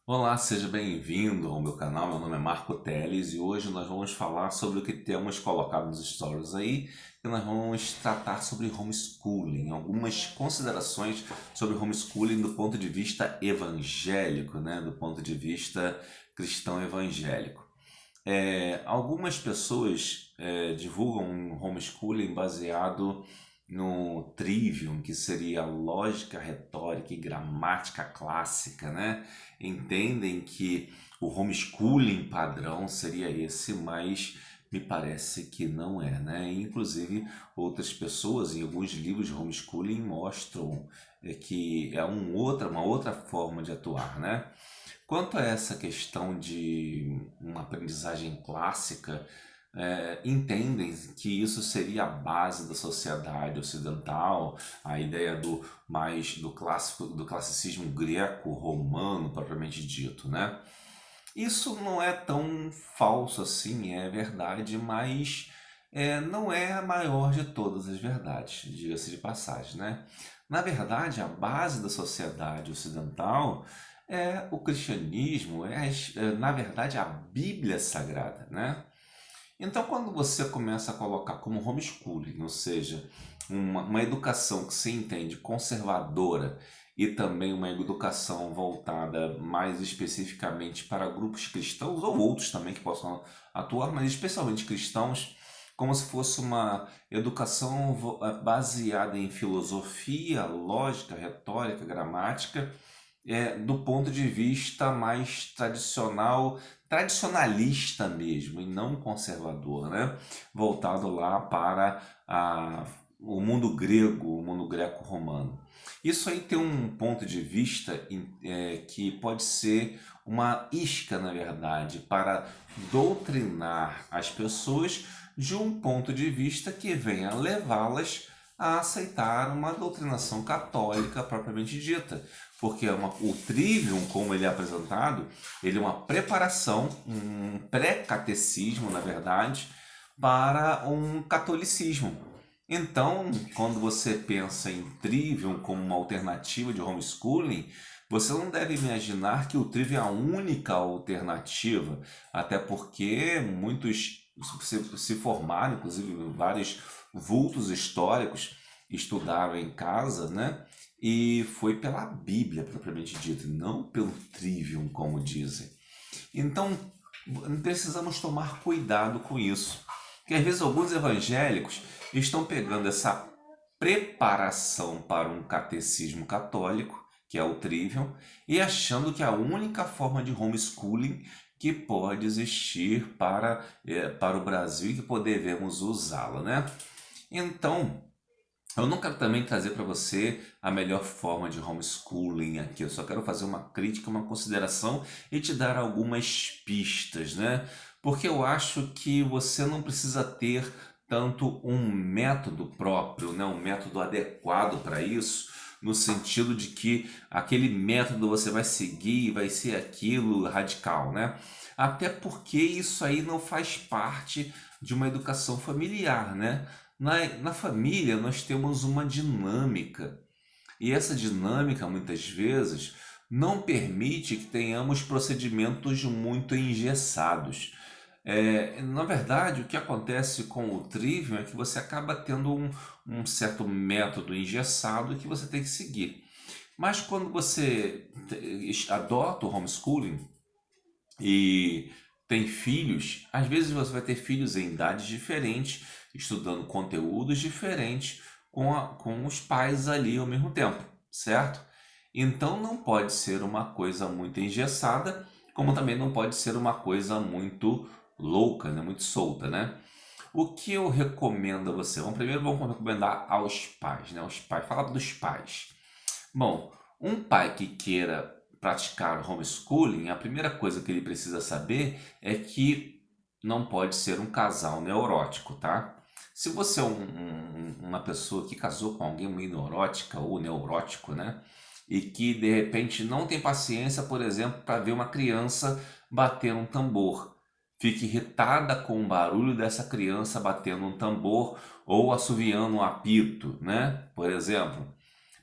Olá, seja bem-vindo ao meu canal. Meu nome é Marco Teles e hoje nós vamos falar sobre o que temos colocado nos stories aí, e nós vamos tratar sobre homeschooling, algumas considerações sobre homeschooling do ponto de vista evangélico, né? Do ponto de vista cristão evangélico. Algumas pessoas divulgam um homeschooling baseado no trivium, que seria lógica, retórica e gramática clássica, né? Entendem que o homeschooling padrão seria esse, mas me parece que não é, né? Inclusive, outras pessoas em alguns livros de homeschooling mostram que é uma outra forma de atuar, né? Quanto a essa questão de uma aprendizagem clássica, entendem que isso seria a base da sociedade ocidental, a ideia do mais do clássico, do classicismo greco-romano propriamente dito, né? Isso não é tão falso assim, é verdade, mas não é a maior de todas as verdades, diga-se de passagem, né? Na verdade, a base da sociedade ocidental é o cristianismo, na verdade a Bíblia Sagrada, né? Então, quando você começa a colocar como homeschooling, ou seja, uma educação que se entende conservadora e também uma educação voltada mais especificamente para grupos cristãos ou outros também que possam atuar, mas especialmente cristãos, como se fosse uma educação baseada em filosofia, lógica, retórica, gramática, do ponto de vista mais tradicional, tradicionalista mesmo, e não conservador, né? Voltado lá para o mundo grego, o mundo greco-romano. Isso aí tem um ponto de vista que pode ser uma isca, na verdade, para doutrinar as pessoas de um ponto de vista que venha levá-las a aceitar uma doutrinação católica propriamente dita, porque o trivium, como ele é apresentado, ele é uma preparação, um pré-catecismo, na verdade, para um catolicismo. Então, quando você pensa em trivium como uma alternativa de homeschooling, você não deve imaginar que o trivium é a única alternativa, até porque muitos se formaram, inclusive vários vultos históricos estudaram em casa, né? E foi pela Bíblia propriamente dita, não pelo trivium, como dizem. Então, precisamos tomar cuidado com isso. Porque às vezes alguns evangélicos estão pegando essa preparação para um catecismo católico, que é o trivium, e achando que é a única forma de homeschooling que pode existir para o Brasil e que podemos usá-la, né? Então, eu não quero também trazer para você a melhor forma de homeschooling aqui. Eu só quero fazer uma crítica, uma consideração e te dar algumas pistas, né? Porque eu acho que você não precisa ter tanto um método próprio, né? Um método adequado para isso, no sentido de que aquele método você vai seguir e vai ser aquilo radical, né? Até porque isso aí não faz parte de uma educação familiar, né? Na família, nós temos uma dinâmica, e essa dinâmica, muitas vezes, não permite que tenhamos procedimentos muito engessados. Na verdade, o que acontece com o Trivium é que você acaba tendo um certo método engessado que você tem que seguir. Mas quando você adota o homeschooling, e tem filhos, às vezes você vai ter filhos em idades diferentes, estudando conteúdos diferentes com os pais ali ao mesmo tempo, certo? Então não pode ser uma coisa muito engessada, como também não pode ser uma coisa muito louca, né? Muito solta, né? O que eu recomendo a você? Vamos recomendar aos pais, né? Os pais, fala dos pais. Bom, um pai que queira praticar homeschooling, a primeira coisa que ele precisa saber é que não pode ser um casal neurótico, tá? Se você é uma pessoa que casou com alguém meio neurótica ou neurótico, né? E que de repente não tem paciência, por exemplo, para ver uma criança bater um tambor. Fique irritada com o barulho dessa criança batendo um tambor ou assoviando um apito, né? Por exemplo,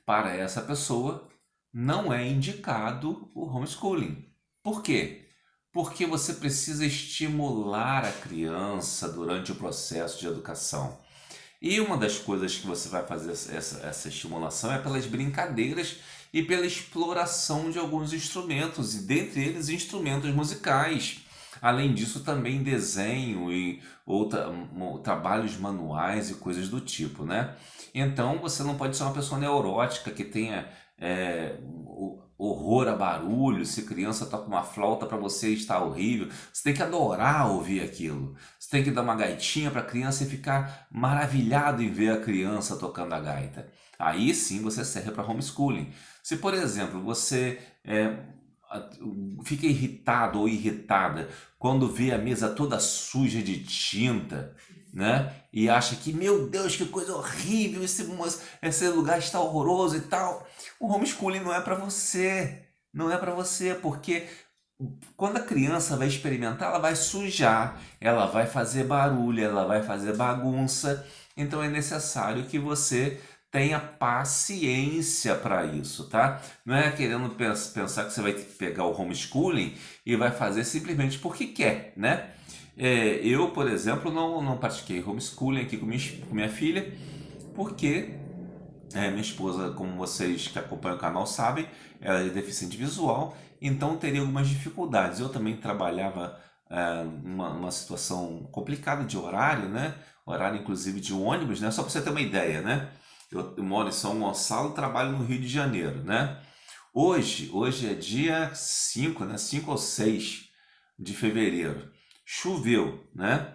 para essa pessoa não é indicado o homeschooling. Por quê? Porque você precisa estimular a criança durante o processo de educação. E uma das coisas que você vai fazer essa estimulação é pelas brincadeiras e pela exploração de alguns instrumentos, e dentre eles instrumentos musicais. Além disso, também desenho e trabalhos manuais e coisas do tipo, né? Então, você não pode ser uma pessoa neurótica que tenha horror a barulho. Se criança toca uma flauta para você está horrível, você tem que adorar ouvir aquilo. Você tem que dar uma gaitinha para a criança e ficar maravilhado em ver a criança tocando a gaita. Aí sim você serve para homeschooling. Se, por exemplo, você fica irritado ou irritada quando vê a mesa toda suja de tinta, né? E acha que, meu Deus, que coisa horrível, esse lugar está horroroso e tal. O homeschooling não é para você. Não é para você, porque quando a criança vai experimentar, ela vai sujar, ela vai fazer barulho, ela vai fazer bagunça. Então é necessário que você tenha paciência para isso, tá? Não é querendo pensar que você vai pegar o homeschooling e vai fazer simplesmente porque quer, né? Eu, por exemplo, não pratiquei homeschooling aqui com minha filha, porque minha esposa, como vocês que acompanham o canal sabem, ela é deficiente visual, então teria algumas dificuldades. Eu também trabalhava numa situação complicada de horário, né? Horário inclusive de ônibus, né? Só para você ter uma ideia, né? Eu moro em São Gonçalo e trabalho no Rio de Janeiro, né? Hoje é dia 5, né? 5 ou 6 de fevereiro. Choveu, né?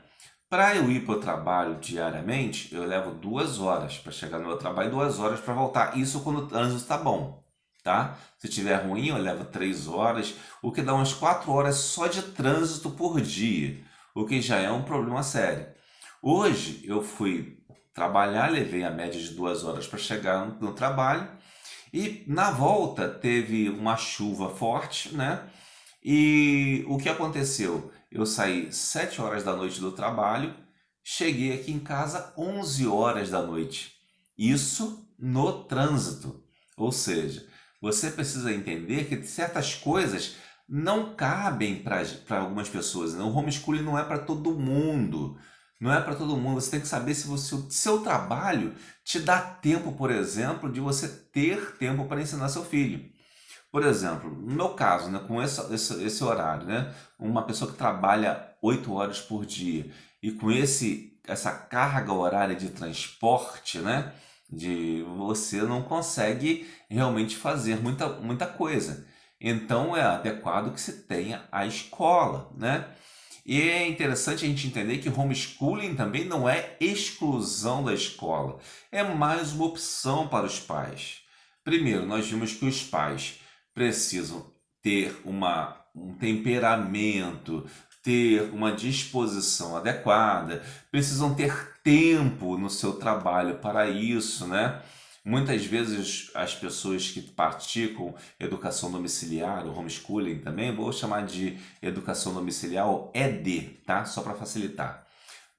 Para eu ir para o trabalho diariamente, eu levo 2 horas para chegar no meu trabalho e 2 horas para voltar. Isso quando o trânsito está bom, tá? Se tiver ruim, eu levo 3 horas, o que dá umas 4 horas só de trânsito por dia, o que já é um problema sério. Hoje eu fui trabalhar, levei a média de 2 horas para chegar no trabalho e na volta teve uma chuva forte, né? E o que aconteceu? Eu saí 7 horas da noite do trabalho, cheguei aqui em casa 11 horas da noite. Isso no trânsito. Ou seja, você precisa entender que certas coisas não cabem para algumas pessoas, né? O homeschooling não é para todo mundo. Não é para todo mundo. Você tem que saber se o seu trabalho te dá tempo, por exemplo, de você ter tempo para ensinar seu filho. Por exemplo, no meu caso, né, com esse horário, né, uma pessoa que trabalha 8 horas por dia e com essa carga horária de transporte, né, você não consegue realmente fazer muita coisa. Então é adequado que se tenha a escola, né? E é interessante a gente entender que homeschooling também não é exclusão da escola, é mais uma opção para os pais. Primeiro, nós vimos que os pais precisam ter um temperamento, ter uma disposição adequada, precisam ter tempo no seu trabalho para isso, né? Muitas vezes as pessoas que praticam educação domiciliar, ou homeschooling também, vou chamar de educação domiciliar ou ED, tá? Só para facilitar.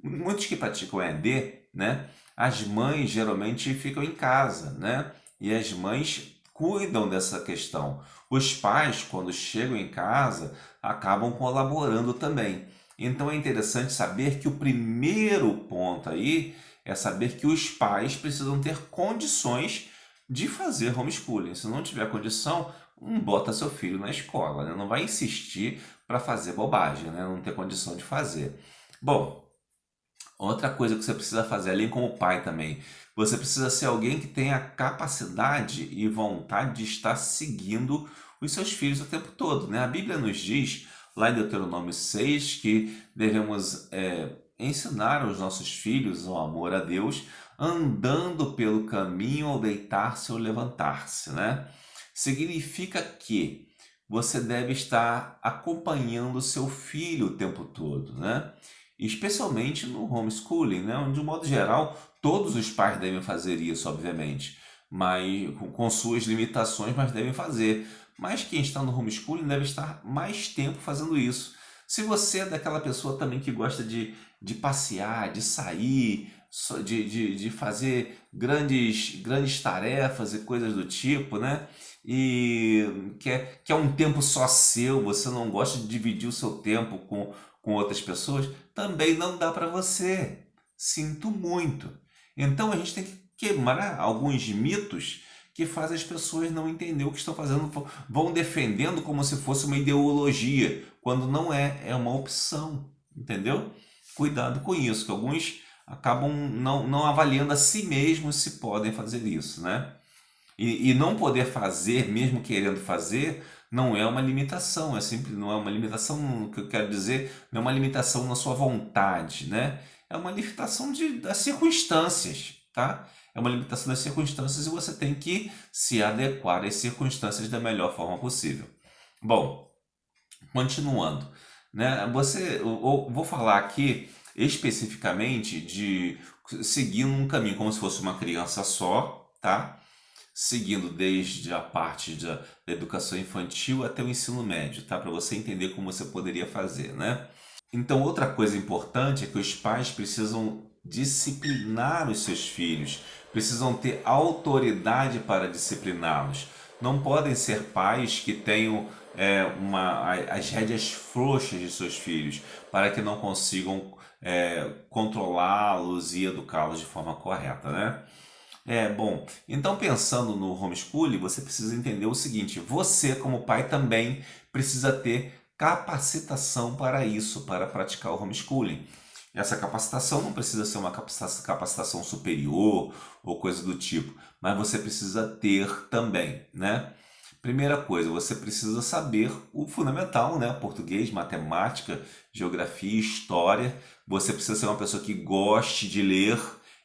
Muitos que praticam ED, né? As mães geralmente ficam em casa, né? E as mães cuidam dessa questão. Os pais, quando chegam em casa, acabam colaborando também. Então é interessante saber que o primeiro ponto aí é saber que os pais precisam ter condições de fazer homeschooling. Se não tiver condição, não bota seu filho na escola, né? Não vai insistir para fazer bobagem, né? Não ter condição de fazer. Bom, outra coisa que você precisa fazer, além como pai também, você precisa ser alguém que tenha capacidade e vontade de estar seguindo os seus filhos o tempo todo, né? A Bíblia nos diz, lá em Deuteronômio 6, que devemos ensinar aos nossos filhos o amor a Deus, andando pelo caminho ao deitar-se ou levantar-se, né? Significa que você deve estar acompanhando o seu filho o tempo todo, né? Especialmente no homeschooling, né? Onde, de um modo geral, todos os pais devem fazer isso, obviamente, mas com suas limitações, mas devem fazer. Mas quem está no homeschooling deve estar mais tempo fazendo isso. Se você é daquela pessoa também que gosta de passear, de sair, de fazer grandes tarefas e coisas do tipo, né? e quer um tempo só seu, você não gosta de dividir o seu tempo com outras pessoas, também não dá para você. Sinto muito. Então a gente tem que quebrar alguns mitos que fazem as pessoas não entender o que estão fazendo, vão defendendo como se fosse uma ideologia, quando não é, é uma opção, entendeu? Cuidado com isso, que alguns acabam não avaliando a si mesmos se podem fazer isso, né? E não poder fazer, mesmo querendo fazer, não é uma limitação, é sempre, não é uma limitação, o que eu quero dizer, não é uma limitação na sua vontade, né? É uma limitação das circunstâncias, tá? É uma limitação das circunstâncias e você tem que se adequar às circunstâncias da melhor forma possível. Bom, continuando, né? Vou falar aqui especificamente de seguindo um caminho como se fosse uma criança só, tá? Seguindo desde a parte da educação infantil até o ensino médio, tá? Para você entender como você poderia fazer, né? Então, outra coisa importante é que os pais precisam disciplinar os seus filhos, precisam ter autoridade para discipliná-los. Não podem ser pais que tenham as rédeas frouxas de seus filhos, para que não consigam controlá-los e educá-los de forma correta, né? Bom, então pensando no homeschooling, você precisa entender o seguinte: você, como pai, também precisa ter capacitação para isso, para praticar o homeschooling. Essa capacitação não precisa ser uma capacitação superior ou coisa do tipo, mas você precisa ter também, né? Primeira coisa, você precisa saber o fundamental, né? Português, matemática, geografia, história. Você precisa ser uma pessoa que goste de ler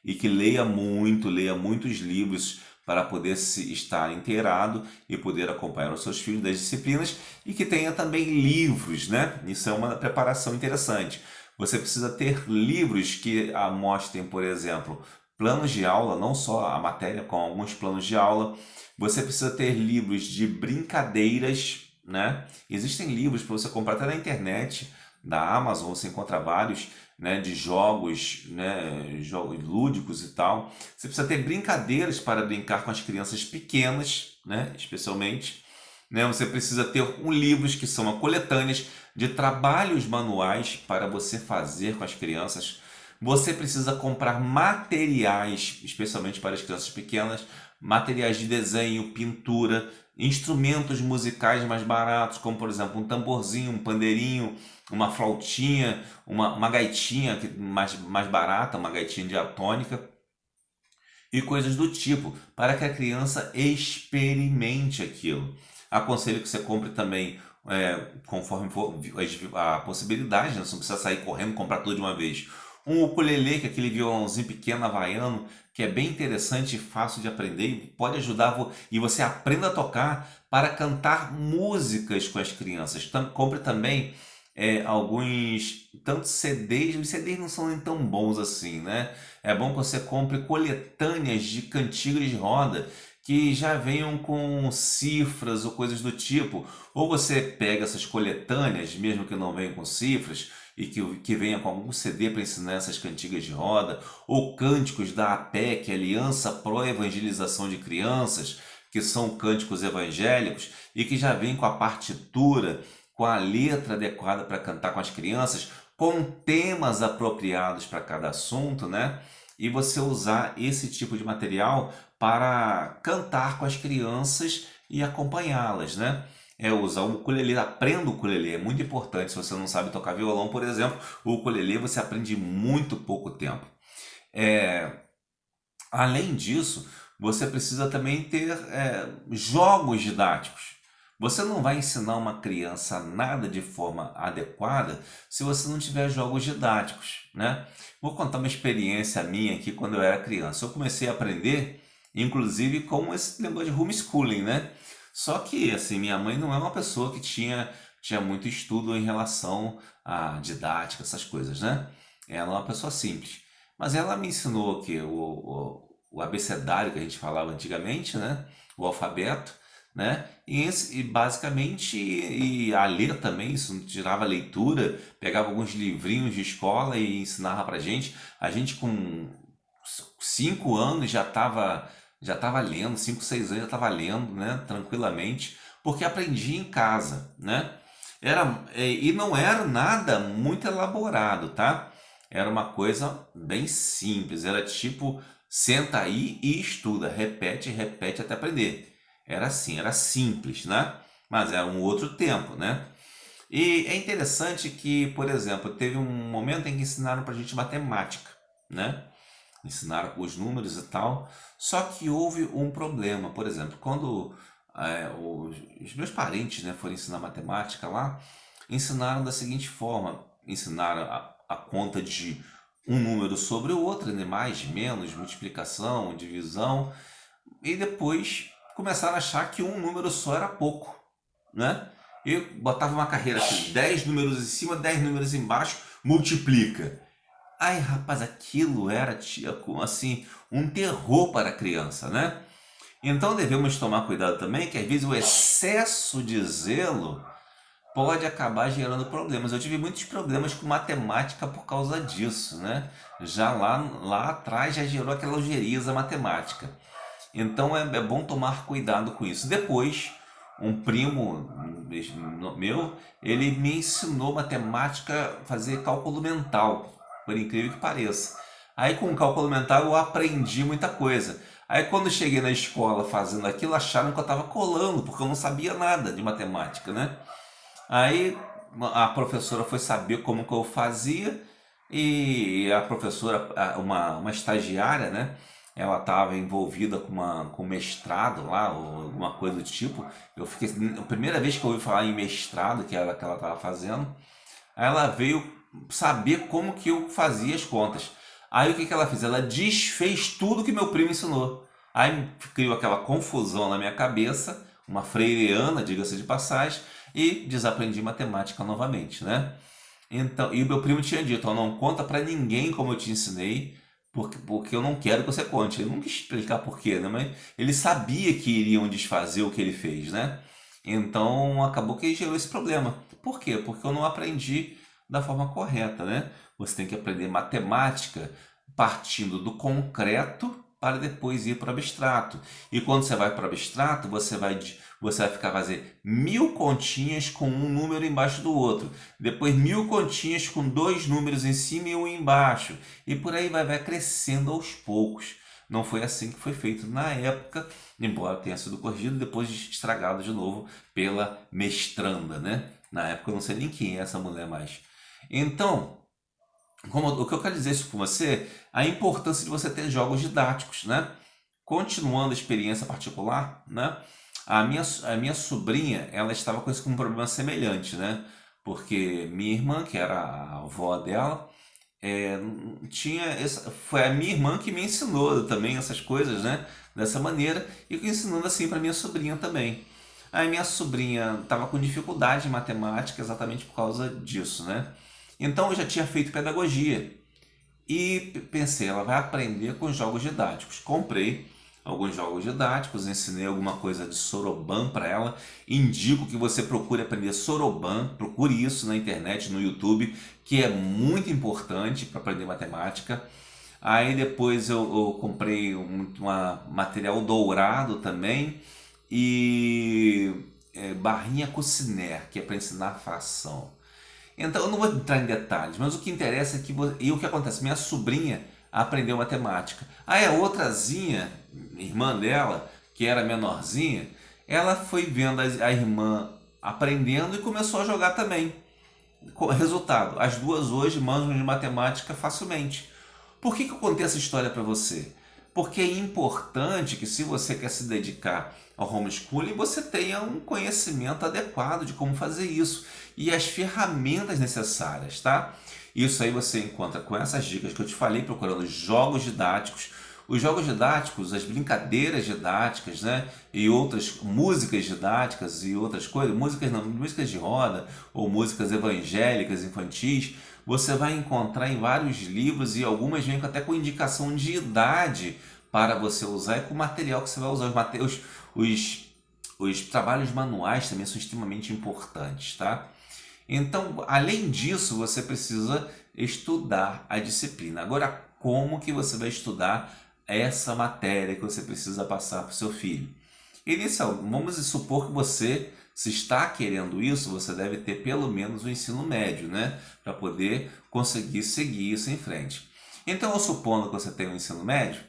e que leia muitos livros para poder estar inteirado e poder acompanhar os seus filhos das disciplinas e que tenha também livros, né? Isso é uma preparação interessante. Você precisa ter livros que mostrem, por exemplo, planos de aula, não só a matéria, com alguns planos de aula. Você precisa ter livros de brincadeiras, né? Existem livros para você comprar até na internet, da Amazon, você encontra vários, né, de jogos, né, jogos lúdicos e tal. Você precisa ter brincadeiras para brincar com as crianças pequenas, né, especialmente. Né, você precisa ter livros que são coletâneas de trabalhos manuais para você fazer com as crianças. Você precisa comprar materiais, especialmente para as crianças pequenas, materiais de desenho, pintura, instrumentos musicais mais baratos, como por exemplo um tamborzinho, um pandeirinho, uma flautinha, uma gaitinha mais barata, uma gaitinha diatônica e coisas do tipo, para que a criança experimente aquilo. Aconselho que você compre também, conforme for a possibilidade, né? Você não precisa sair correndo e comprar tudo de uma vez. Um ukulele, que é aquele violãozinho pequeno havaiano, que é bem interessante e fácil de aprender e pode ajudar e você aprenda a tocar para cantar músicas com as crianças. Compre também alguns tanto CDs, os CDs não são nem tão bons assim, né? É bom que você compre coletâneas de cantigas de roda que já venham com cifras ou coisas do tipo. Ou você pega essas coletâneas, mesmo que não venham com cifras, e que venha com algum CD para ensinar essas cantigas de roda, ou cânticos da APEC, Aliança Pro Evangelização de Crianças, que são cânticos evangélicos e que já vem com a partitura, com a letra adequada para cantar com as crianças, com temas apropriados para cada assunto, né? E você usar esse tipo de material para cantar com as crianças e acompanhá-las, né? Usar o ukulele, aprenda o ukulele, é muito importante. Se você não sabe tocar violão, por exemplo, o ukulele você aprende em muito pouco tempo. Além disso, você precisa também ter jogos didáticos. Você não vai ensinar uma criança nada de forma adequada se você não tiver jogos didáticos, né? Vou contar uma experiência minha aqui quando eu era criança. Eu comecei a aprender, inclusive, com esse negócio de homeschooling, né? Só que, assim, minha mãe não é uma pessoa que tinha muito estudo em relação à didática, essas coisas, né? Ela é uma pessoa simples. Mas ela me ensinou que o abecedário que a gente falava antigamente, né? O alfabeto, né? E basicamente a ler também, isso tirava leitura, pegava alguns livrinhos de escola e ensinava pra gente. A gente com 5 anos já estava já estava lendo, 5, 6 anos já estava lendo, né, tranquilamente, porque aprendi em casa, né? E não era nada muito elaborado, tá? Era uma coisa bem simples, era tipo, senta aí e estuda, repete, repete até aprender. Era assim, era simples, né? Mas era um outro tempo, né? E é interessante que, por exemplo, teve um momento em que ensinaram pra gente matemática, né? Ensinaram os números e tal, só que houve um problema. Por exemplo, quando os meus parentes, né, foram ensinar matemática lá, ensinaram da seguinte forma: ensinaram a conta de um número sobre o outro, né, mais, menos, multiplicação, divisão, e depois começaram a achar que um número só era pouco, né? E botava uma carreira assim, 10 números em cima, 10 números embaixo, multiplica. Ai, rapaz, aquilo era assim um terror para a criança, né? Então devemos tomar cuidado também, que às vezes o excesso de zelo pode acabar gerando problemas. Eu tive muitos problemas com matemática por causa disso, né? Já lá atrás já gerou aquela ojeriza matemática. Então é bom tomar cuidado com isso. Depois, um primo meu, ele me ensinou matemática, fazer cálculo mental, por incrível que pareça. Aí com o cálculo mental eu aprendi muita coisa. Aí quando cheguei na escola fazendo aquilo, acharam que eu estava colando, porque eu não sabia nada de matemática, né? Aí a professora foi saber como que eu fazia e a professora, uma estagiária, né? Ela estava envolvida com mestrado lá, ou alguma coisa do tipo. Eu fiquei, a primeira vez que eu ouvi falar em mestrado, que era que ela estava fazendo, aí ela veio saber como que eu fazia as contas. Aí o que que ela fez? Ela desfez tudo que meu primo ensinou. Aí criou aquela confusão na minha cabeça, uma freireana, diga-se de passagem, e desaprendi matemática novamente, né? Então, e o meu primo tinha dito, ó, não conta pra ninguém como eu te ensinei, porque eu não quero que você conte. Ele não quis explicar por quê, né? Mas ele sabia que iriam desfazer o que ele fez, né? Então acabou que gerou esse problema. Por quê? Porque eu não aprendi da forma correta, né? Você tem que aprender matemática partindo do concreto para depois ir para o abstrato. E quando você vai para o abstrato, você vai ficar fazer 1000 continhas com um número embaixo do outro. Depois 1000 continhas com dois números em cima e um embaixo. E por aí vai crescendo aos poucos. Não foi assim que foi feito na época, embora tenha sido corrigido depois estragado de novo pela mestranda, né? Na época eu não sei nem quem é essa mulher mais. Então, o que eu quero dizer isso com você, a importância de você ter jogos didáticos, né? Continuando a experiência particular, né? A minha sobrinha, ela estava com esse com um problema semelhante, né? Porque minha irmã, que era a avó dela, é, foi a minha irmã que me ensinou também essas coisas, né? Dessa maneira, e ensinando assim para minha sobrinha também. Aí minha sobrinha estava com dificuldade em matemática exatamente por causa disso, né? Então eu já tinha feito pedagogia e pensei, ela vai aprender com jogos didáticos. Comprei alguns jogos didáticos, ensinei alguma coisa de Soroban para ela. Indico que você procure aprender Soroban, procure isso na internet, no YouTube, que é muito importante para aprender matemática. Aí depois eu comprei material dourado também e barrinha Cuciner, que é para ensinar fração. Então, eu não vou entrar em detalhes, mas o que interessa é que. E o que acontece? Minha sobrinha aprendeu matemática. Aí a outrazinha, irmã dela, que era menorzinha, ela foi vendo a irmã aprendendo e começou a jogar também. Resultado: as duas hoje manjam de matemática facilmente. Por que eu contei essa história para você? Porque é importante que, se você quer se dedicar ao homeschooling, você tenha um conhecimento adequado de como fazer isso e as ferramentas necessárias, tá? Isso aí você encontra com essas dicas que eu te falei, procurando jogos didáticos. Os jogos didáticos, as brincadeiras didáticas, né? E outras músicas didáticas e outras coisas, músicas não, músicas de roda ou músicas evangélicas infantis, você vai encontrar em vários livros e algumas vêm até com indicação de idade para você usar e com o material que você vai usar. Os, os trabalhos manuais também são extremamente importantes, tá? Então, além disso, você precisa estudar a disciplina. Agora, como que você vai estudar essa matéria que você precisa passar para o seu filho. Inicial, vamos supor que você, se está querendo isso, você deve ter pelo menos o ensino médio, né? Para poder conseguir seguir isso em frente. Então, eu supondo que você tem o ensino médio,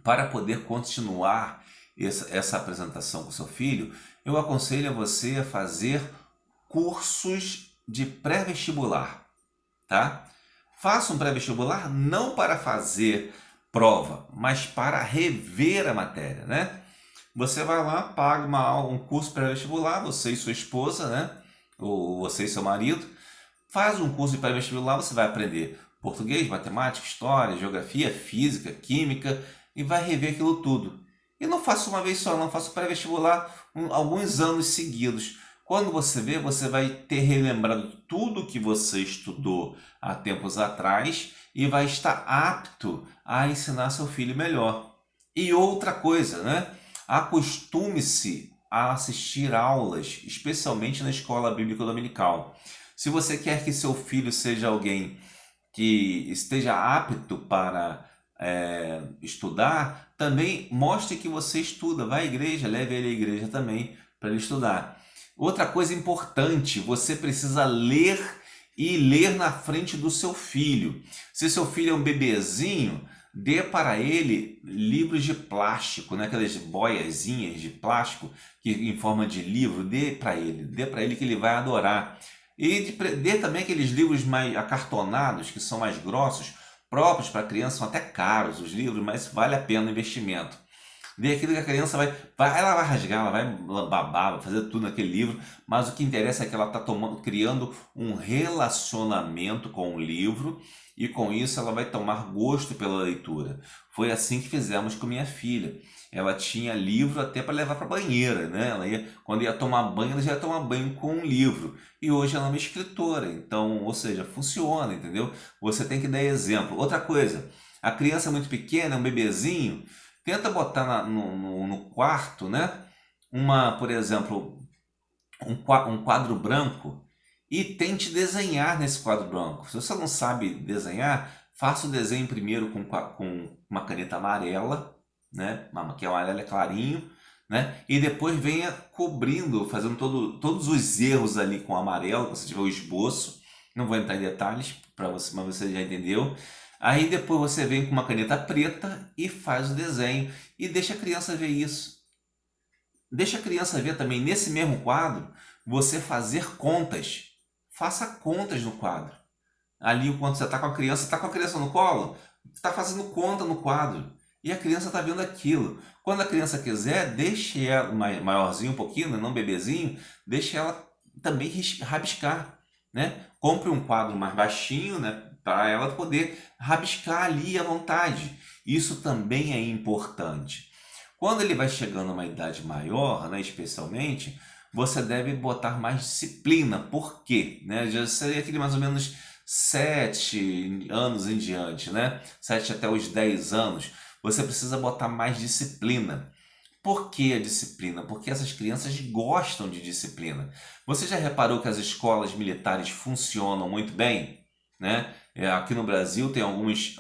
para poder continuar essa apresentação com seu filho, eu aconselho a você a fazer cursos de pré-vestibular, tá? Faça um pré-vestibular não para fazer prova, mas para rever a matéria, né? Você vai lá, paga um curso pré-vestibular, você e sua esposa, né? Ou você e seu marido, faz um curso de pré-vestibular, você vai aprender português, matemática, história, geografia, física, química e vai rever aquilo tudo. E não faça uma vez só, não faça o pré-vestibular alguns anos seguidos. Quando você vê, você vai ter relembrado tudo que você estudou há tempos atrás e vai estar apto a ensinar seu filho melhor. E outra coisa, né? Acostume-se a assistir aulas, especialmente na escola bíblica dominical. Se você quer que seu filho seja alguém que esteja apto para estudar, também mostre que você estuda. Vai à igreja, leve ele à igreja também para ele estudar. Outra coisa importante, você precisa ler e ler na frente do seu filho. Se seu filho é um bebezinho, dê para ele livros de plástico, né? Aquelas boiazinhas de plástico que, em forma de livro, dê para ele que ele vai adorar. E dê também aqueles livros mais acartonados, que são mais grossos, próprios para criança, são até caros os livros, mas vale a pena o investimento. Dê aquilo que a criança ela vai rasgar, ela vai babar, vai fazer tudo naquele livro, mas o que interessa é que ela está criando um relacionamento com o livro e com isso ela vai tomar gosto pela leitura. Foi assim que fizemos com minha filha. Ela tinha livro até para levar para a banheira, né? Quando ia tomar banho, ela já ia tomar banho com um livro. E hoje ela é uma escritora, então, ou seja, funciona, entendeu? Você tem que dar exemplo. Outra coisa, a criança é muito pequena, é um bebezinho, tenta botar no quarto, né? Por exemplo, um quadro branco e tente desenhar nesse quadro branco. Se você não sabe desenhar, faça o desenho primeiro com uma caneta amarela, né? Que amarela é clarinho, né? E depois venha cobrindo, fazendo todos os erros ali com amarelo, se você tiver o esboço. Não vou entrar em detalhes para você, mas você já entendeu. Aí depois você vem com uma caneta preta e faz o desenho e deixa a criança ver isso. Deixa a criança ver também nesse mesmo quadro você fazer contas. Faça contas no quadro. Ali, quando você está com a criança no colo, está fazendo conta no quadro. E a criança está vendo aquilo. Quando a criança quiser, deixe ela, maiorzinho um pouquinho, não bebezinho, deixe ela também rabiscar. Né? Compre um quadro mais baixinho, né? Para ela poder rabiscar ali à vontade. Isso também é importante. Quando ele vai chegando a uma idade maior, né, especialmente, você deve botar mais disciplina. Por quê? Né? Já seria aquele mais ou menos 7 anos em diante, né? 7 até os 10 anos. Você precisa botar mais disciplina. Por que a disciplina? Porque essas crianças gostam de disciplina. Você já reparou que as escolas militares funcionam muito bem? Né? Aqui no Brasil tem alguns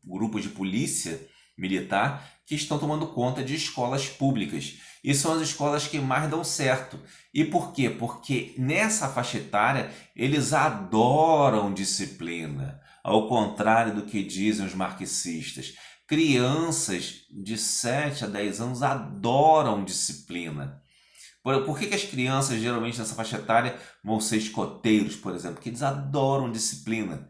grupos de polícia militar que estão tomando conta de escolas públicas. E são as escolas que mais dão certo. E por quê? Porque nessa faixa etária eles adoram disciplina. Ao contrário do que dizem os marxistas. Crianças de 7 a 10 anos adoram disciplina. Por que as crianças, geralmente nessa faixa etária, vão ser escoteiros, por exemplo? Porque eles adoram disciplina.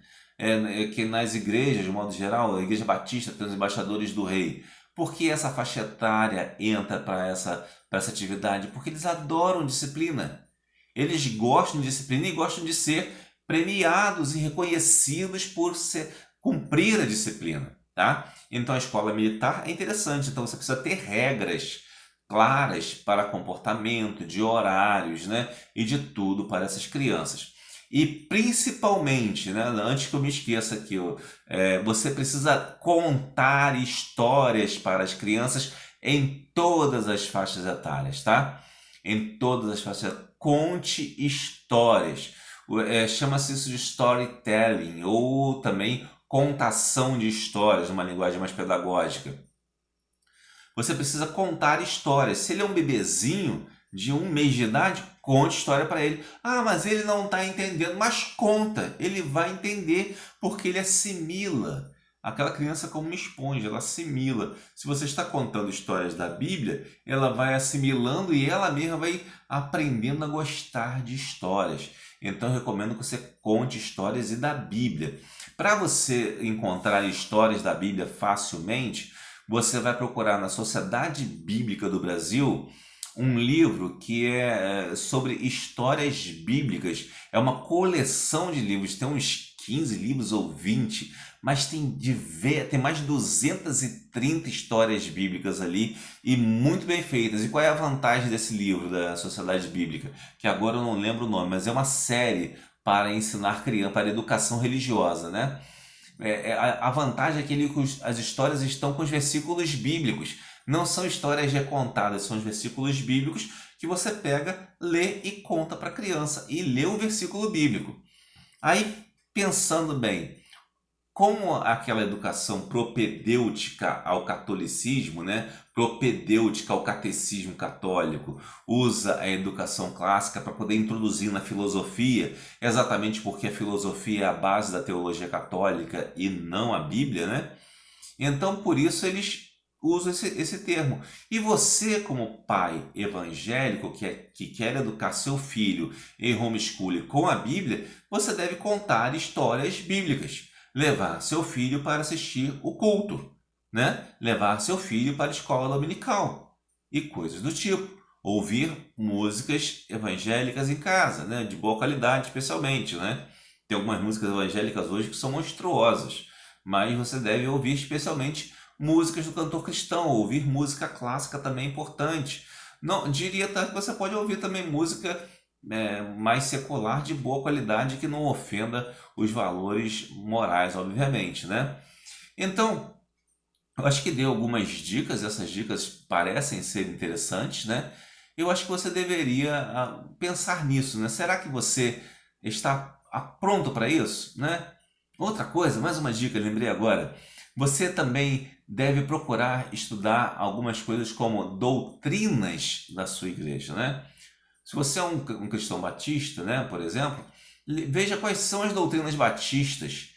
Que nas igrejas, de modo geral, a Igreja Batista tem os embaixadores do rei. Por que essa faixa etária entra para essa atividade? Porque eles adoram disciplina. Eles gostam de disciplina e gostam de ser premiados e reconhecidos por cumprir a disciplina. Tá? Então a escola militar é interessante, então você precisa ter regras claras para comportamento, de horários, né? E de tudo para essas crianças. E principalmente, né, antes que eu me esqueça aqui, você precisa contar histórias para as crianças em todas as faixas etárias, tá? Em todas as faixas. Conte histórias. Chama-se isso de storytelling ou também contação de histórias, numa linguagem mais pedagógica. Você precisa contar histórias. Se ele é um bebezinho de 1 mês de idade, conte história para ele. Ah, mas ele não está entendendo. Mas conta, ele vai entender porque ele assimila. Aquela criança é como uma esponja, ela assimila. Se você está contando histórias da Bíblia, ela vai assimilando e ela mesma vai aprendendo a gostar de histórias. Então, eu recomendo que você conte histórias e da Bíblia. Para você encontrar histórias da Bíblia facilmente, você vai procurar na Sociedade Bíblica do Brasil um livro que é sobre histórias bíblicas. É uma coleção de livros, tem uns 15 livros ou 20, mas tem mais de 230 histórias bíblicas ali e muito bem feitas. E qual é a vantagem desse livro da Sociedade Bíblica? Que agora eu não lembro o nome, mas é uma série para ensinar criança, para educação religiosa, né? A vantagem é que as histórias estão com os versículos bíblicos. Não são histórias recontadas, são os versículos bíblicos que você pega, lê e conta para a criança. E lê o versículo bíblico. Aí, pensando bem, como aquela educação propedêutica ao catolicismo, né? Propedêutica ao catecismo católico, usa a educação clássica para poder introduzir na filosofia, exatamente porque a filosofia é a base da teologia católica e não a Bíblia, né? Então, por isso, eles usam esse termo. E você, como pai evangélico que quer educar seu filho em homeschooling com a Bíblia, você deve contar histórias bíblicas. Levar seu filho para assistir o culto, né? Levar seu filho para a escola dominical e coisas do tipo. Ouvir músicas evangélicas em casa, né? De boa qualidade, especialmente, né? Tem algumas músicas evangélicas hoje que são monstruosas, mas você deve ouvir especialmente músicas do cantor cristão. Ouvir música clássica também é importante. Não, diria até que você pode ouvir também música mais secular, de boa qualidade, que não ofenda os valores morais, obviamente, né? Então, eu acho que dei algumas dicas, essas dicas parecem ser interessantes, né? Eu acho que você deveria pensar nisso, né? Será que você está pronto para isso, né? Outra coisa, mais uma dica, lembrei agora. Você também deve procurar estudar algumas coisas como doutrinas da sua igreja, né? Se você é um cristão batista, né, por exemplo, veja quais são as doutrinas batistas.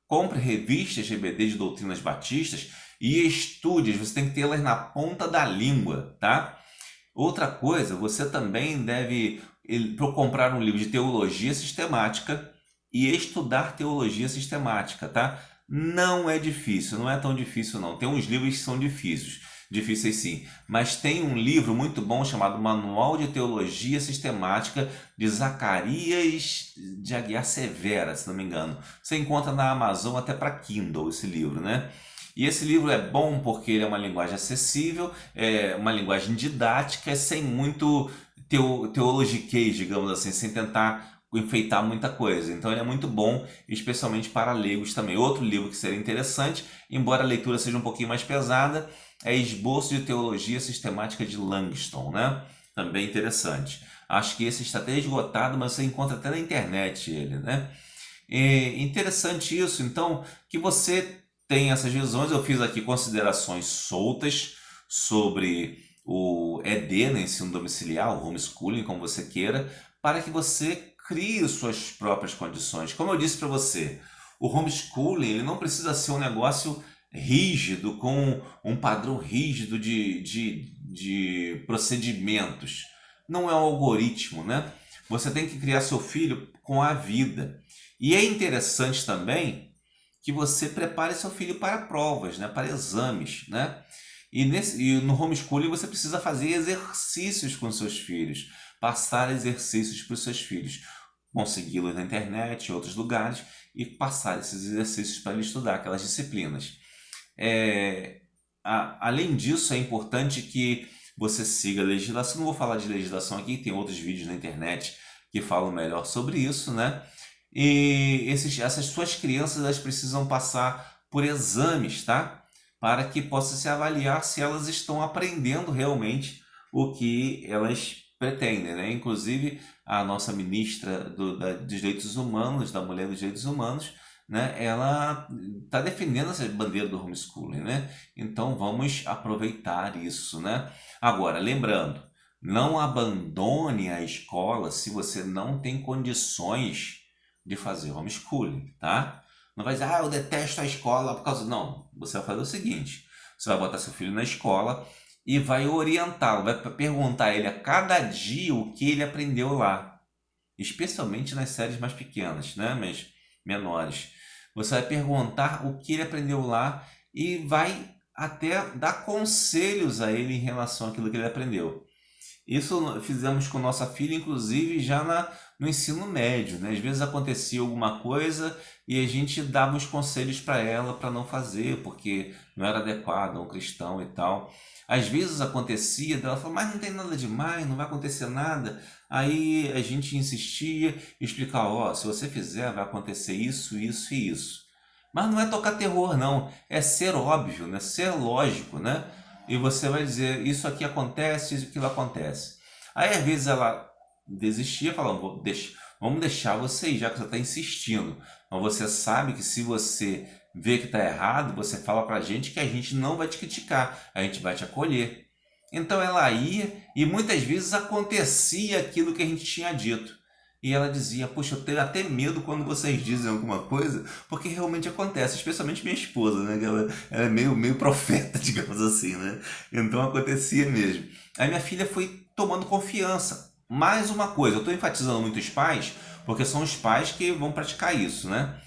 Compre revistas GBD de doutrinas batistas e estude. Você tem que tê-las na ponta da língua, tá? Outra coisa, você também deve comprar um livro de teologia sistemática e estudar teologia sistemática, tá? Não é difícil, não é tão difícil não. Tem uns livros que são difíceis sim, mas tem um livro muito bom chamado Manual de Teologia Sistemática de Zacarias de Aguiar Severa, se não me engano. Você encontra na Amazon até para Kindle esse livro, né? E esse livro é bom porque ele é uma linguagem acessível, é uma linguagem didática, sem muito teologiquez, digamos assim, sem tentar enfeitar muita coisa. Então ele é muito bom, especialmente para leigos também. Outro livro que seria interessante, embora a leitura seja um pouquinho mais pesada, é Esboço de Teologia Sistemática de Langston, né? Também interessante. Acho que esse está até esgotado, mas você encontra até na internet ele, né? É interessante isso, então, que você tem essas visões. Eu fiz aqui considerações soltas sobre o ED, né, ensino domiciliar, o homeschooling, como você queira, para que você crie suas próprias condições. Como eu disse para você, o homeschooling ele não precisa ser um negócio rígido, com um padrão rígido de procedimentos. Não é um algoritmo, né? Você tem que criar seu filho com a vida. E é interessante também que você prepare seu filho para provas, né? Para exames, né? E no homeschooling você precisa fazer exercícios com seus filhos, passar exercícios para os seus filhos, consegui-los na internet, em outros lugares, e passar esses exercícios para ele estudar aquelas disciplinas. Além disso, é importante que você siga a legislação. Não vou falar de legislação aqui, tem outros vídeos na internet que falam melhor sobre isso, né? E essas suas crianças elas precisam passar por exames, tá? Para que possa se avaliar se elas estão aprendendo realmente o que elas pretendem, né? Inclusive, a nossa ministra dos Direitos Humanos, da Mulher dos Direitos Humanos, né, ela está defendendo essa bandeira do homeschooling, né? Então vamos aproveitar isso, né? Agora, lembrando, não abandone a escola se você não tem condições de fazer homeschooling, tá? Não vai dizer, eu detesto a escola por causa... Não, você vai fazer o seguinte, você vai botar seu filho na escola e vai orientá-lo, vai perguntar a ele a cada dia o que ele aprendeu lá, especialmente nas séries mais pequenas, né? Mas menores. Você vai perguntar o que ele aprendeu lá e vai até dar conselhos a ele em relação àquilo que ele aprendeu. Isso fizemos com nossa filha, inclusive já no ensino médio, né? Às vezes acontecia alguma coisa e a gente dava uns conselhos para ela para não fazer, porque não era adequado a um cristão e tal. Às vezes acontecia, ela falava, mas não tem nada demais, não vai acontecer nada. Aí a gente insistia e explicava, ó, se você fizer vai acontecer isso, isso e isso. Mas não é tocar terror, não. É ser óbvio, né? Ser lógico, né? E você vai dizer, isso aqui acontece, isso aquilo acontece. Aí às vezes ela desistia, falando, vamos deixar você ir, já que você está insistindo. Mas você sabe que se você vê que está errado, você fala para a gente que a gente não vai te criticar, a gente vai te acolher. Então ela ia e muitas vezes acontecia aquilo que a gente tinha dito. E ela dizia, poxa, eu tenho até medo quando vocês dizem alguma coisa, porque realmente acontece, especialmente minha esposa, né? Que ela é meio profeta, digamos assim, né? Então acontecia mesmo. Aí minha filha foi tomando confiança. Mais uma coisa, eu estou enfatizando muito os pais, porque são os pais que vão praticar isso, né?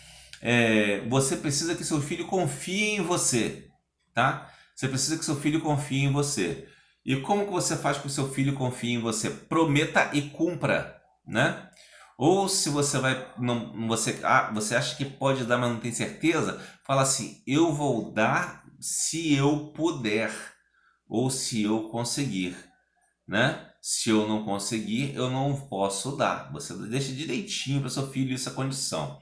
Você precisa que seu filho confie em você, tá? Você precisa que seu filho confie em você. E como que você faz com que seu filho confie em você? Prometa e cumpra, né? Ou se você vai, não, você acha que pode dar, mas não tem certeza, fala assim: eu vou dar se eu puder ou se eu conseguir, né? Se eu não conseguir, eu não posso dar. Você deixa direitinho para seu filho essa condição.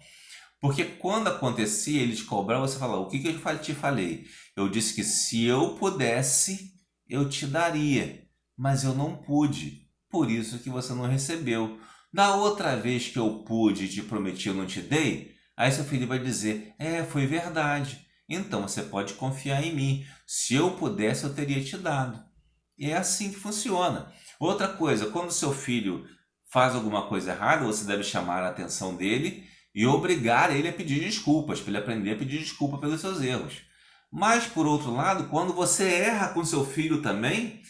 Porque quando acontecia, ele te cobrar, você fala: o que que eu te falei? Eu disse que se eu pudesse, eu te daria, mas eu não pude. Por isso que você não recebeu. Da outra vez que eu pude e te prometi, eu não te dei. Aí seu filho vai dizer: foi verdade. Então você pode confiar em mim. Se eu pudesse, eu teria te dado. E é assim que funciona. Outra coisa, quando seu filho faz alguma coisa errada, você deve chamar a atenção dele e obrigar ele a pedir desculpas, para ele aprender a pedir desculpa pelos seus erros. Mas, por outro lado, quando você erra com seu filho também,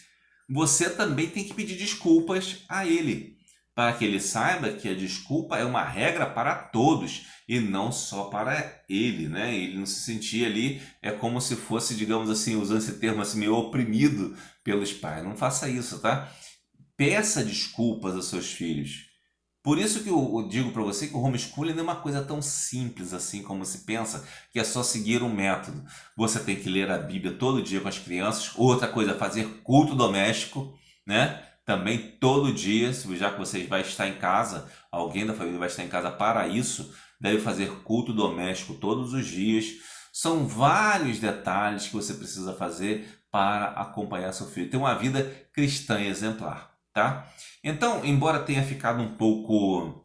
você também tem que pedir desculpas a ele, para que ele saiba que a desculpa é uma regra para todos e não só para ele, né? Ele não se sentir ali, é como se fosse, digamos assim, usando esse termo assim, meio oprimido pelos pais. Não faça isso, tá? Peça desculpas aos seus filhos. Por isso que eu digo para você que o homeschooling não é uma coisa tão simples assim como se pensa, que é só seguir um método. Você tem que ler a Bíblia todo dia com as crianças. Outra coisa é fazer culto doméstico, né? Também todo dia, já que você vai estar em casa, alguém da família vai estar em casa para isso, deve fazer culto doméstico todos os dias. São vários detalhes que você precisa fazer para acompanhar seu filho. Ter uma vida cristã exemplar, tá? Então, embora tenha ficado um pouco,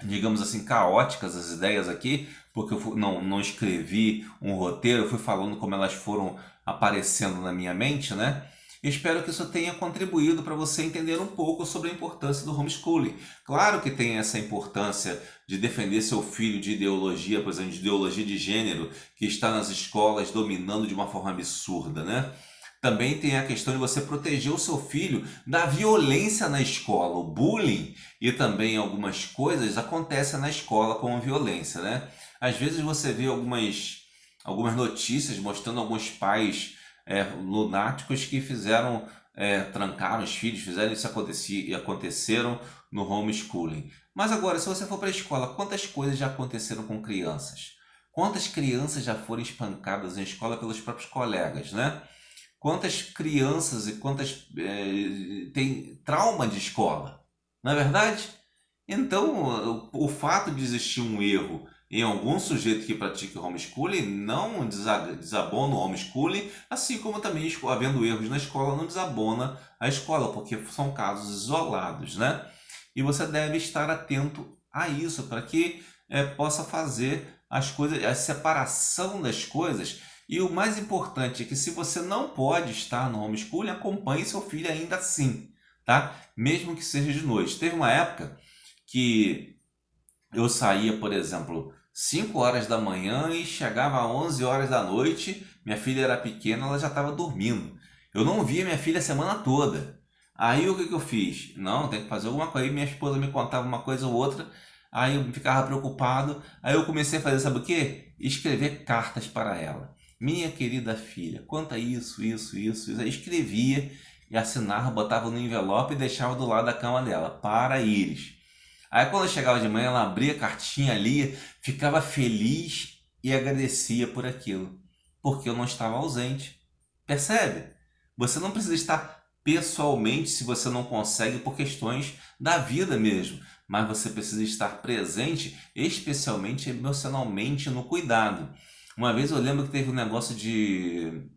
digamos assim, caóticas as ideias aqui, porque eu não escrevi um roteiro, eu fui falando como elas foram aparecendo na minha mente, né? Espero que isso tenha contribuído para você entender um pouco sobre a importância do homeschooling. Claro que tem essa importância de defender seu filho de ideologia, por exemplo, de ideologia de gênero, que está nas escolas dominando de uma forma absurda, né? Também tem a questão de você proteger o seu filho da violência na escola. O bullying e também algumas coisas acontecem na escola como violência, né? Às vezes você vê algumas notícias mostrando alguns pais lunáticos que trancaram os filhos, fizeram isso acontecer e aconteceram no homeschooling. Mas agora, se você for para a escola, quantas coisas já aconteceram com crianças? Quantas crianças já foram espancadas na escola pelos próprios colegas, né? Quantas crianças e quantas têm trauma de escola, não é verdade? Então, o fato de existir um erro em algum sujeito que pratica homeschooling não desabona o homeschooling, assim como também havendo erros na escola não desabona a escola, porque são casos isolados, né? E você deve estar atento a isso para que possa fazer as coisas, a separação das coisas. E o mais importante é que se você não pode estar no homeschooling, acompanhe seu filho ainda assim, tá? Mesmo que seja de noite. Teve uma época que eu saía, por exemplo, 5 horas da manhã e chegava a 11 horas da noite. Minha filha era pequena, ela já estava dormindo. Eu não via minha filha a semana toda. Aí o que que eu fiz? Não, tem que fazer alguma coisa. Aí minha esposa me contava uma coisa ou outra. Aí eu ficava preocupado. Aí eu comecei a fazer, sabe o quê? Escrever cartas para ela. Minha querida filha, conta isso, isso, isso, isso. Aí escrevia e assinava, botava no envelope e deixava do lado da cama dela. Para Iris. Aí quando eu chegava de manhã, ela abria a cartinha ali, ficava feliz e agradecia por aquilo, porque eu não estava ausente. Percebe? Você não precisa estar pessoalmente se você não consegue por questões da vida mesmo, mas você precisa estar presente, especialmente emocionalmente no cuidado. Uma vez eu lembro que teve um negócio de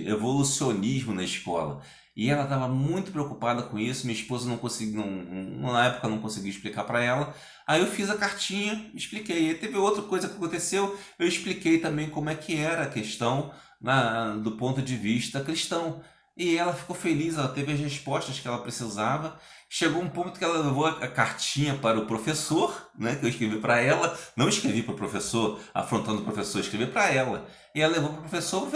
evolucionismo na escola. E ela estava muito preocupada com isso. Minha esposa não conseguia, na época não conseguia explicar para ela. Aí eu fiz a cartinha, expliquei. E teve outra coisa que aconteceu, eu expliquei também como é que era a questão do ponto de vista cristão. E ela ficou feliz, ela teve as respostas que ela precisava. Chegou um ponto que ela levou a cartinha para o professor, né, que eu escrevi para ela. Não escrevi para o professor, afrontando o professor, escrevi para ela. E ela levou para o professor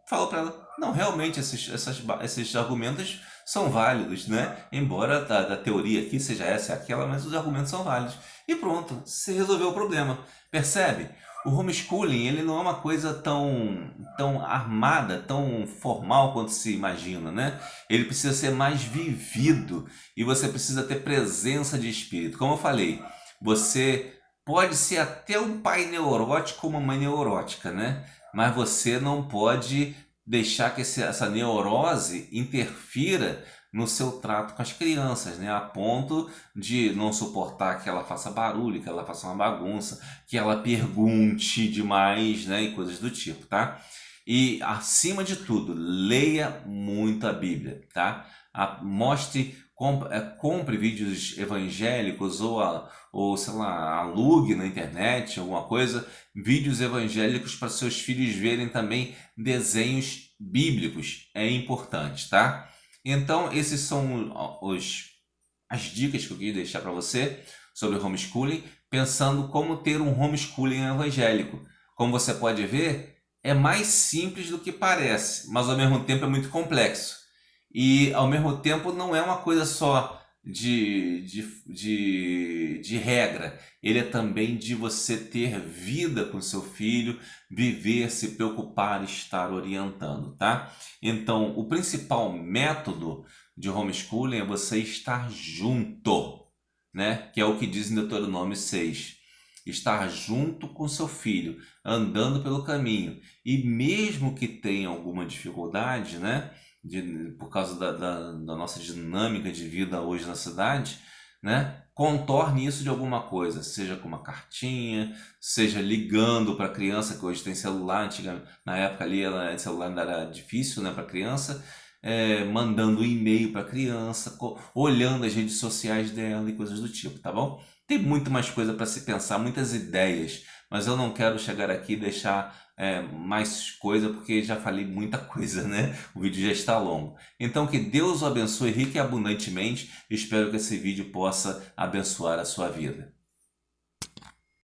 falou para ela, não, realmente esses argumentos são válidos, né? Embora da teoria aqui seja essa e aquela, mas os argumentos são válidos. E pronto, se resolveu o problema. Percebe? O homeschooling, ele não é uma coisa tão armada, tão formal quanto se imagina, né? Ele precisa ser mais vivido e você precisa ter presença de espírito. Como eu falei, você pode ser até um pai neurótico ou uma mãe neurótica, né? Mas você não pode deixar que essa neurose interfira no seu trato com as crianças, né? A ponto de não suportar que ela faça barulho, que ela faça uma bagunça, que ela pergunte demais, né? E coisas do tipo, tá? E acima de tudo, leia muito a Bíblia, tá? Compre vídeos evangélicos ou sei lá, alugue na internet, alguma coisa, vídeos evangélicos para seus filhos verem também desenhos bíblicos. É importante, tá? Então, esses são as dicas que eu queria deixar para você sobre homeschooling, pensando como ter um homeschooling evangélico. Como você pode ver, é mais simples do que parece, mas ao mesmo tempo é muito complexo. E ao mesmo tempo não é uma coisa só de regra, ele é também de você ter vida com seu filho, viver, se preocupar, estar orientando, tá? Então, o principal método de homeschooling é você estar junto, né? Que é o que diz em Deuteronômio 6. Estar junto com seu filho, andando pelo caminho. E mesmo que tenha alguma dificuldade, né? Por causa da nossa dinâmica de vida hoje na cidade, né? Contorne isso de alguma coisa, seja com uma cartinha, seja ligando para a criança, que hoje tem celular, na época ali celular ainda era difícil, né, para a criança, mandando um e-mail para a criança, olhando as redes sociais dela e coisas do tipo, tá bom? Tem muito mais coisa para se pensar, muitas ideias, mas eu não quero chegar aqui e deixar mais coisa, porque já falei muita coisa, né? O vídeo já está longo. Então, que Deus o abençoe rica e abundantemente. Espero que esse vídeo possa abençoar a sua vida.